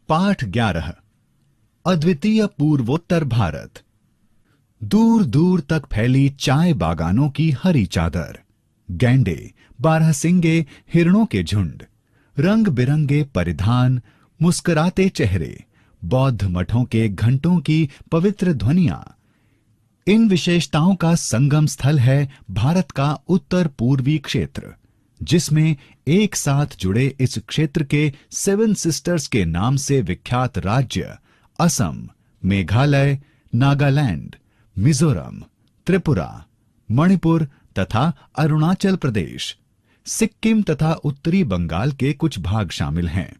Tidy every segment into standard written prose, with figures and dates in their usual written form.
पाठ 11। अद्वितीय पूर्वोत्तर भारत। दूर दूर तक फैली चाय बागानों की हरी चादर, गैंडे, बारहसिंगे, हिरणों के झुंड, रंग बिरंगे परिधान, मुस्कुराते चेहरे, बौद्ध मठों के घंटों की पवित्र ध्वनियां। इन विशेषताओं का संगम स्थल है भारत का उत्तर पूर्वी क्षेत्र, जिसमें एक साथ जुड़े इस क्षेत्र के 7 सिस्टर्स के नाम से विख्यात राज्य असम, मेघालय, नागालैंड, मिजोरम, त्रिपुरा, मणिपुर तथा अरुणाचल प्रदेश, सिक्किम तथा उत्तरी बंगाल के कुछ भाग शामिल हैं।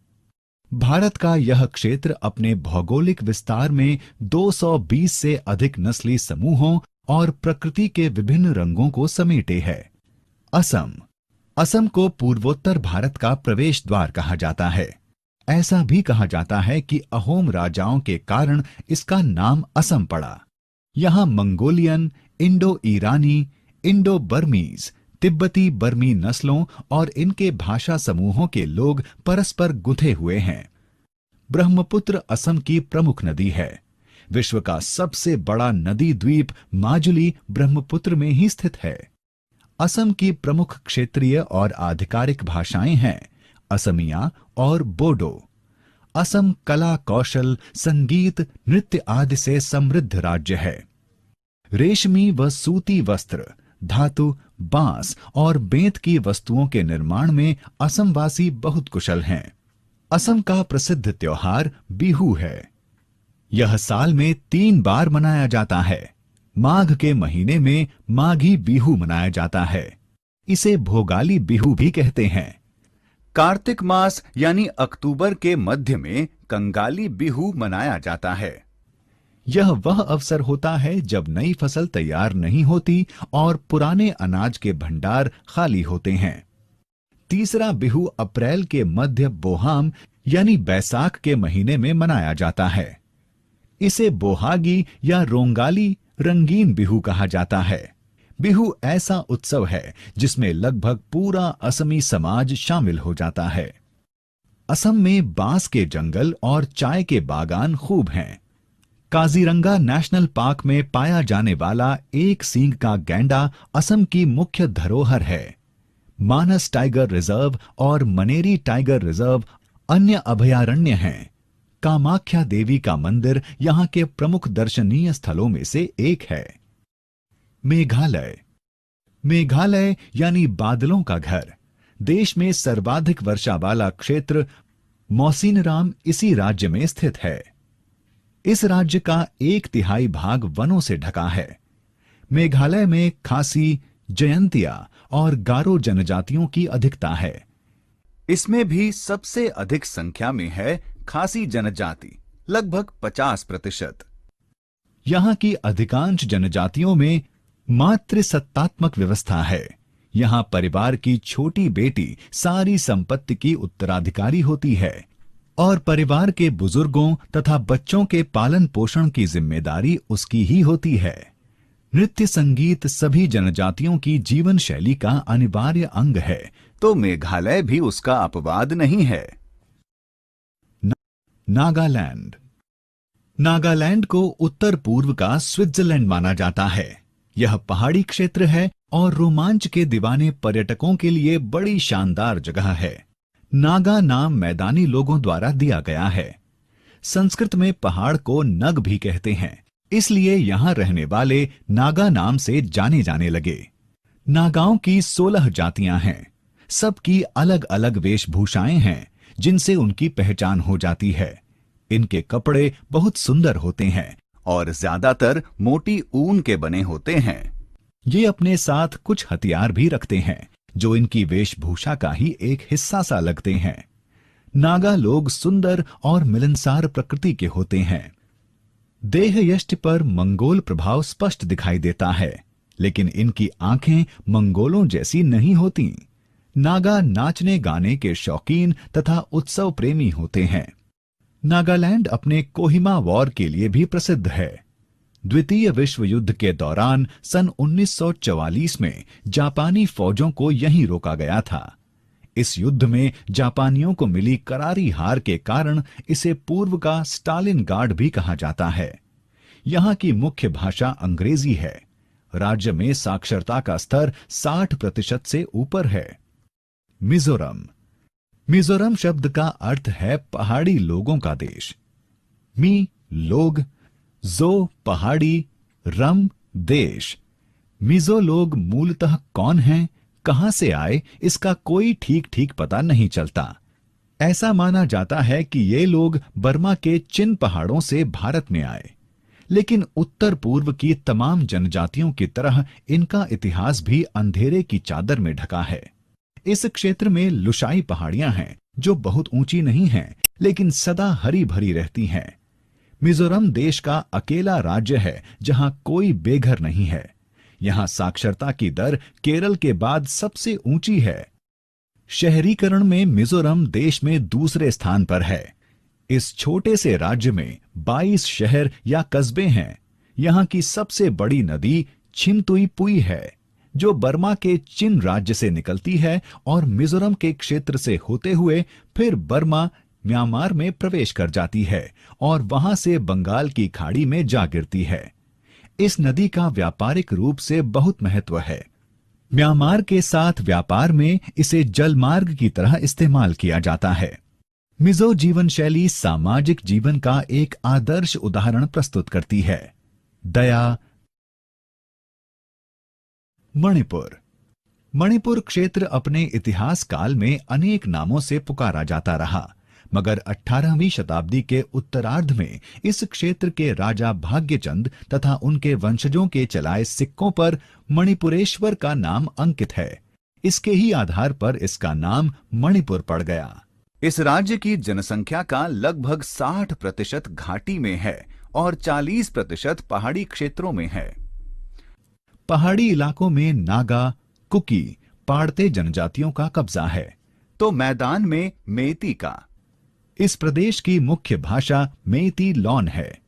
भारत का यह क्षेत्र अपने भौगोलिक विस्तार में 220 से अधिक नस्ली समूहों और प्रकृति के विभिन्न रंगों को समेटे है। असम को पूर्वोत्तर भारत का प्रवेश द्वार कहा जाता है। ऐसा भी कहा जाता है कि अहोम राजाओं के कारण इसका नाम असम पड़ा। यहाँ मंगोलियन, इंडो ईरानी, इंडो बर्मीज, तिब्बती बर्मी नस्लों और इनके भाषा समूहों के लोग परस्पर गुंथे हुए हैं। ब्रह्मपुत्र असम की प्रमुख नदी है। विश्व का सबसे बड़ा नदी द्वीप माजुली ब्रह्मपुत्र में ही स्थित है। असम की प्रमुख क्षेत्रीय और आधिकारिक भाषाएं हैं असमिया और बोडो। असम कला, कौशल, संगीत, नृत्य आदि से समृद्ध राज्य है। रेशमी व सूती वस्त्र, धातु, बांस और बेंत की वस्तुओं के निर्माण में असमवासी बहुत कुशल हैं। असम का प्रसिद्ध त्योहार बिहू है। यह साल में 3 बार मनाया जाता है। माघ के महीने में माघी बिहू मनाया जाता है। इसे भोगाली बिहू भी कहते हैं। कार्तिक मास यानी अक्टूबर के मध्य में कंगाली बिहू मनाया जाता है। यह वह अवसर होता है जब नई फसल तैयार नहीं होती और पुराने अनाज के भंडार खाली होते हैं। तीसरा बिहू अप्रैल के मध्य बोहाम यानी बैसाख के महीने में मनाया जाता है। इसे बोहागी या रोंगाली रंगीन बिहू कहा जाता है। बिहू ऐसा उत्सव है जिसमें लगभग पूरा असमी समाज शामिल हो जाता है। असम में बांस के जंगल और चाय के बागान खूब हैं। काजीरंगा नेशनल पार्क में पाया जाने वाला एक सींग का गैंडा असम की मुख्य धरोहर है। मानस टाइगर रिजर्व और मनेरी टाइगर रिजर्व अन्य अभयारण्य हैं। कामाख्या देवी का मंदिर यहां के प्रमुख दर्शनीय स्थलों में से एक है। मेघालय यानी बादलों का घर। देश में सर्वाधिक वर्षा वाला क्षेत्र मौसिनराम इसी राज्य में स्थित है। इस राज्य का 1/3 भाग वनों से ढका है। मेघालय में खासी, जयंतिया और गारो जनजातियों की अधिकता है। इसमें भी सबसे अधिक संख्या में है खासी जनजाति, लगभग 50%। यहाँ की अधिकांश जनजातियों में मातृसत्तात्मक व्यवस्था है। यहाँ परिवार की छोटी बेटी सारी संपत्ति की उत्तराधिकारी होती है और परिवार के बुजुर्गों तथा बच्चों के पालन पोषण की जिम्मेदारी उसकी ही होती है। नृत्य संगीत सभी जनजातियों की जीवन शैली का अनिवार्य अंग है, तो मेघालय भी उसका अपवाद नहीं है। नागालैंड को उत्तर पूर्व का स्विट्जरलैंड माना जाता है। यह पहाड़ी क्षेत्र है और रोमांच के दीवाने पर्यटकों के लिए बड़ी शानदार जगह है। नागा नाम मैदानी लोगों द्वारा दिया गया है। संस्कृत में पहाड़ को नग भी कहते हैं, इसलिए यहां रहने वाले नागा नाम से जाने जाने लगे। नागाओं की 16 जातियां हैं। सबकी अलग अलग वेशभूषाएं हैं जिनसे उनकी पहचान हो जाती है। इनके कपड़े बहुत सुंदर होते हैं और ज्यादातर मोटी ऊन के बने होते हैं। ये अपने साथ कुछ हथियार भी रखते हैं जो इनकी वेशभूषा का ही एक हिस्सा सा लगते हैं। नागा लोग सुंदर और मिलनसार प्रकृति के होते हैं। देह यष्टि पर मंगोल प्रभाव स्पष्ट दिखाई देता है, लेकिन इनकी आंखें मंगोलों जैसी नहीं होती। नागा नाचने गाने के शौकीन तथा उत्सव प्रेमी होते हैं। नागालैंड अपने कोहिमा वॉर के लिए भी प्रसिद्ध है। द्वितीय विश्व युद्ध के दौरान सन 1944 में जापानी फौजों को यहीं रोका गया था। इस युद्ध में जापानियों को मिली करारी हार के कारण इसे पूर्व का स्टालिनग्राड भी कहा जाता है। यहाँ की मुख्य भाषा अंग्रेजी है। राज्य में साक्षरता का स्तर 60% से ऊपर है। मिजोरम। मिजोरम शब्द का अर्थ है पहाड़ी लोगों का देश। मी लोग, जो पहाड़ी, रम देश। मिजो लोग मूलतः कौन हैं, कहां से आए, इसका कोई ठीक ठीक पता नहीं चलता। ऐसा माना जाता है कि ये लोग बर्मा के चिन पहाड़ों से भारत में आए, लेकिन उत्तर पूर्व की तमाम जनजातियों की तरह इनका इतिहास भी अंधेरे की चादर में ढका है। इस क्षेत्र में लुशाई पहाड़ियां हैं जो बहुत ऊंची नहीं हैं, लेकिन सदा हरी भरी रहती हैं। मिजोरम देश का अकेला राज्य है जहां कोई बेघर नहीं है। यहां साक्षरता की दर केरल के बाद सबसे ऊंची है। शहरीकरण में मिजोरम देश में दूसरे स्थान पर है। इस छोटे से राज्य में 22 शहर या कस्बे हैं। यहाँ की सबसे बड़ी नदी छिमतुईपुई है, जो बर्मा के चिन राज्य से निकलती है और मिजोरम के क्षेत्र से होते हुए फिर बर्मा म्यांमार में प्रवेश कर जाती है और वहां से बंगाल की खाड़ी में जा गिरती है। इस नदी का व्यापारिक रूप से बहुत महत्व है। म्यांमार के साथ व्यापार में इसे जलमार्ग की तरह इस्तेमाल किया जाता है। मिजो जीवन शैली सामाजिक जीवन का एक आदर्श उदाहरण प्रस्तुत करती है। दया। मणिपुर। मणिपुर क्षेत्र अपने इतिहास काल में अनेक नामों से पुकारा जाता रहा, मगर 18वीं शताब्दी के उत्तरार्ध में इस क्षेत्र के राजा भाग्यचंद तथा उनके वंशजों के चलाए सिक्कों पर मणिपुरेश्वर का अंकित अंकित है। इसके ही आधार पर इसका नाम मणिपुर पड़ गया। इस राज्य की जनसंख्या का लगभग 60% घाटी में है और 40% पहाड़ी क्षेत्रों में है। पहाड़ी इलाकों में नागा, कुकी, पाड़ते जनजातियों का कब्जा है, तो मैदान में मेइती का। इस प्रदेश की मुख्य भाषा मेइती लॉन है।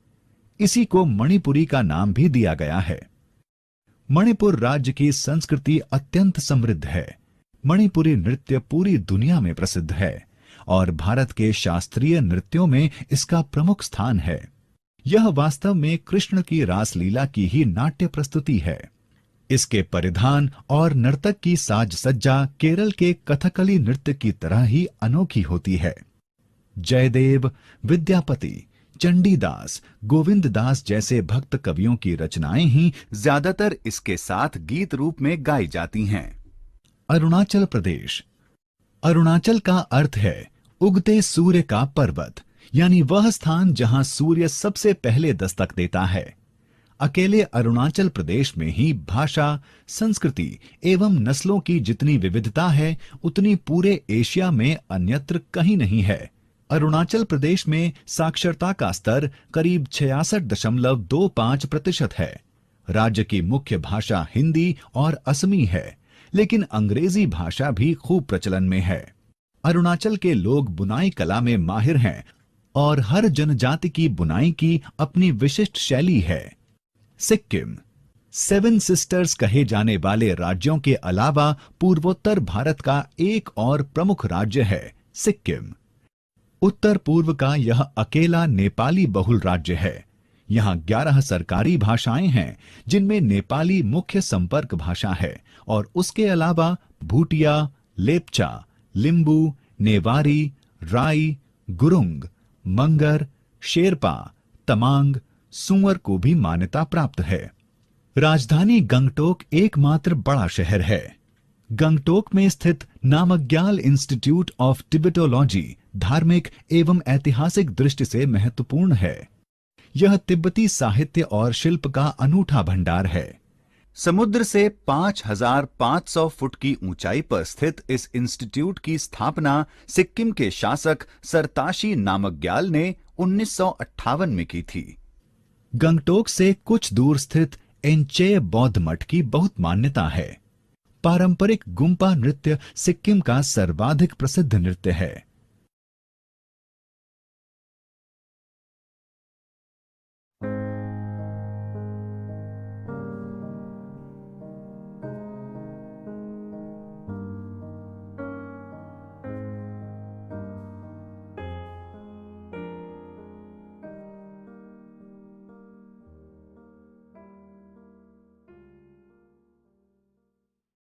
इसी को मणिपुरी का नाम भी दिया गया है। मणिपुर राज्य की संस्कृति अत्यंत समृद्ध है। मणिपुरी नृत्य पूरी दुनिया में प्रसिद्ध है और भारत के शास्त्रीय नृत्यों में इसका प्रमुख स्थान है। यह वास्तव में कृष्ण की रासलीला की ही नाट्य प्रस्तुति है। इसके परिधान और नर्तक की साज सज्जा केरल के कथकली नृत्य की तरह ही अनोखी होती है। जयदेव, विद्यापति, चंडीदास, गोविंद दास जैसे भक्त कवियों की रचनाएं ही ज्यादातर इसके साथ गीत रूप में गाई जाती हैं। अरुणाचल प्रदेश। अरुणाचल का अर्थ है उगते सूर्य का पर्वत, यानी वह स्थान जहां सूर्य सबसे पहले दस्तक देता है। अकेले अरुणाचल प्रदेश में ही भाषा, संस्कृति एवं नस्लों की जितनी विविधता है, उतनी पूरे एशिया में अन्यत्र कहीं नहीं है। अरुणाचल प्रदेश में साक्षरता का स्तर करीब 66.25% है। राज्य की मुख्य भाषा हिंदी और असमी है, लेकिन अंग्रेजी भाषा भी खूब प्रचलन में है। अरुणाचल के लोग बुनाई कला में माहिर हैं और हर जनजाति की बुनाई की अपनी विशिष्ट शैली है। सिक्किम। 7 सिस्टर्स कहे जाने वाले राज्यों के अलावा पूर्वोत्तर भारत का एक और प्रमुख राज्य है सिक्किम। उत्तर पूर्व का यह अकेला नेपाली बहुल राज्य है। यहाँ 11 सरकारी भाषाएं हैं, जिनमें नेपाली मुख्य संपर्क भाषा है और उसके अलावा भूटिया, लेप्चा, लिम्बू, नेवारी, राई, गुरुंग, मंगर, शेरपा, तमांग, सुअर को भी मान्यता प्राप्त है। राजधानी गंगटोक एकमात्र बड़ा शहर है। गंगटोक में स्थित नामग्याल इंस्टीट्यूट ऑफ टिबेटोलॉजी धार्मिक एवं ऐतिहासिक दृष्टि से महत्वपूर्ण है। यह तिब्बती साहित्य और शिल्प का अनूठा भंडार है। समुद्र से 5,500 फुट की ऊंचाई पर स्थित इस इंस्टीट्यूट की स्थापना सिक्किम के शासक सरताशी नामग्याल ने 1958 में की थी। गंगटोक से कुछ दूर स्थित एंचे बौद्ध मठ की बहुत मान्यता है। पारंपरिक गुम्पा नृत्य सिक्किम का सर्वाधिक प्रसिद्ध नृत्य है।